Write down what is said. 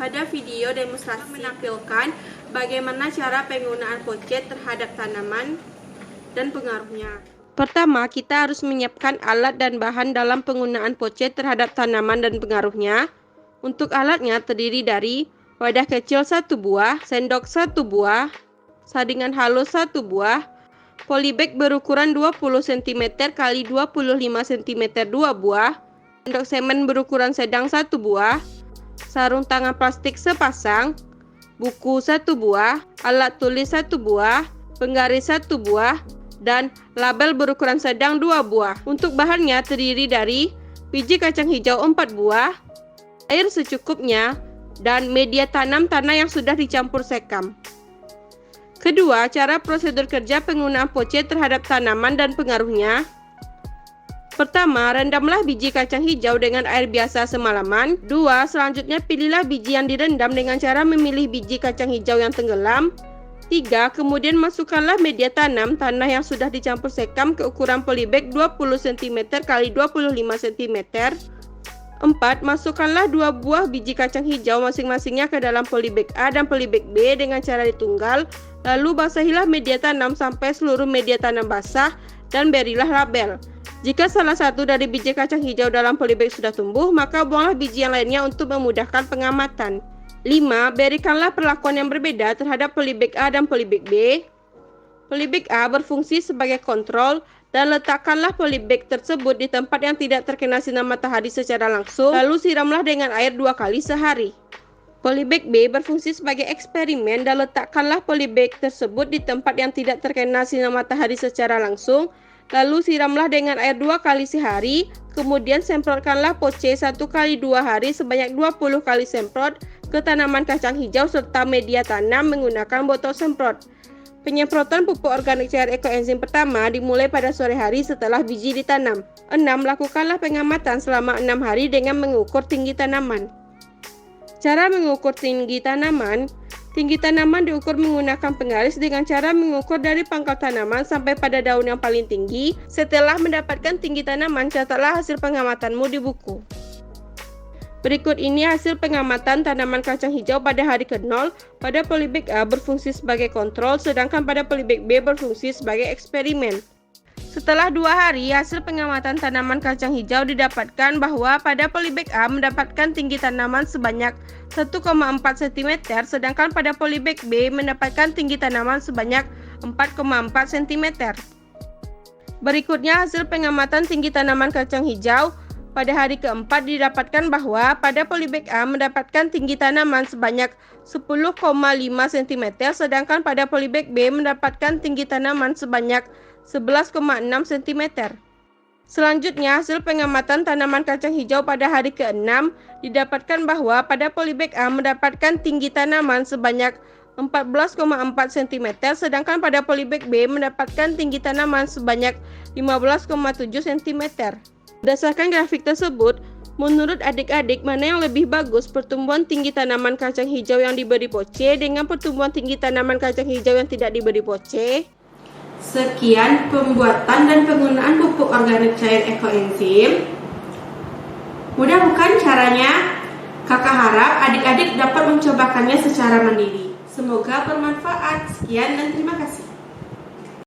Pada video demonstrasi menampilkan bagaimana cara penggunaan pocet terhadap tanaman dan pengaruhnya. Pertama, kita harus menyiapkan alat dan bahan dalam penggunaan pocet terhadap tanaman dan pengaruhnya. Untuk alatnya terdiri dari wadah kecil 1 buah, sendok 1 buah, sadingan halus 1 buah, polybag berukuran 20 cm x 25 cm 2 buah, sendok semen berukuran sedang 1 buah, sarung tangan plastik sepasang, buku 1 buah, alat tulis 1 buah, penggaris 1 buah, dan label berukuran sedang 2 buah. Untuk bahannya terdiri dari biji kacang hijau 4 buah, air secukupnya, dan media tanam tanah yang sudah dicampur sekam. Kedua, cara prosedur kerja penggunaan pocet terhadap tanaman dan pengaruhnya. Pertama, rendamlah biji kacang hijau dengan air biasa semalaman. Dua, selanjutnya pilihlah biji yang direndam dengan cara memilih biji kacang hijau yang tenggelam. Tiga, kemudian masukkanlah media tanam tanah yang sudah dicampur sekam ke ukuran polybag 20 cm x 25 cm. 4. Masukkanlah 2 buah biji kacang hijau masing-masingnya ke dalam polybag A dan polybag B dengan cara ditunggal. Lalu basahilah media tanam sampai seluruh media tanam basah dan berilah label. Jika salah satu dari biji kacang hijau dalam polybag sudah tumbuh, maka buanglah biji yang lainnya untuk memudahkan pengamatan. 5. Berikanlah perlakuan yang berbeda terhadap polybag A dan polybag B. Polybag A berfungsi sebagai kontrol dan letakkanlah polybag tersebut di tempat yang tidak terkena sinar matahari secara langsung, lalu siramlah dengan air 2 kali sehari. Polybag B berfungsi sebagai eksperimen dan letakkanlah polybag tersebut di tempat yang tidak terkena sinar matahari secara langsung, lalu siramlah dengan air 2 kali sehari, kemudian semprotkanlah poce 1 kali 2 hari sebanyak 20 kali semprot ke tanaman kacang hijau serta media tanam menggunakan botol semprot. Penyemprotan pupuk organik cair ekoenzim pertama dimulai pada sore hari setelah biji ditanam. 6. Lakukanlah pengamatan selama 6 hari dengan mengukur tinggi tanaman. Cara mengukur tinggi tanaman. Tinggi tanaman diukur menggunakan penggaris dengan cara mengukur dari pangkal tanaman sampai pada daun yang paling tinggi. Setelah mendapatkan tinggi tanaman, catatlah hasil pengamatanmu di buku. Berikut ini hasil pengamatan tanaman kacang hijau pada hari ke-0. Pada polybag A berfungsi sebagai kontrol, sedangkan pada polybag B berfungsi sebagai eksperimen. Setelah 2 hari, hasil pengamatan tanaman kacang hijau didapatkan bahwa pada polybag A mendapatkan tinggi tanaman sebanyak 1,4 cm, sedangkan pada polybag B mendapatkan tinggi tanaman sebanyak 4,4 cm. Berikutnya hasil pengamatan tinggi tanaman kacang hijau. Pada hari ke-4 didapatkan bahwa pada polybag A mendapatkan tinggi tanaman sebanyak 10,5 cm, sedangkan pada polybag B mendapatkan tinggi tanaman sebanyak 11,6 cm. Selanjutnya, hasil pengamatan tanaman kacang hijau pada hari ke-6 didapatkan bahwa pada polybag A mendapatkan tinggi tanaman sebanyak 14,4 cm, sedangkan pada polybag B mendapatkan tinggi tanaman sebanyak 15,7 cm. Berdasarkan grafik tersebut, menurut adik-adik mana yang lebih bagus pertumbuhan tinggi tanaman kacang hijau yang diberi poce dengan pertumbuhan tinggi tanaman kacang hijau yang tidak diberi poce? Sekian pembuatan dan penggunaan pupuk organik cair ekoenzim. Mudah bukan caranya? Kakak harap adik-adik dapat mencobakannya secara mandiri. Semoga bermanfaat. Sekian dan terima kasih.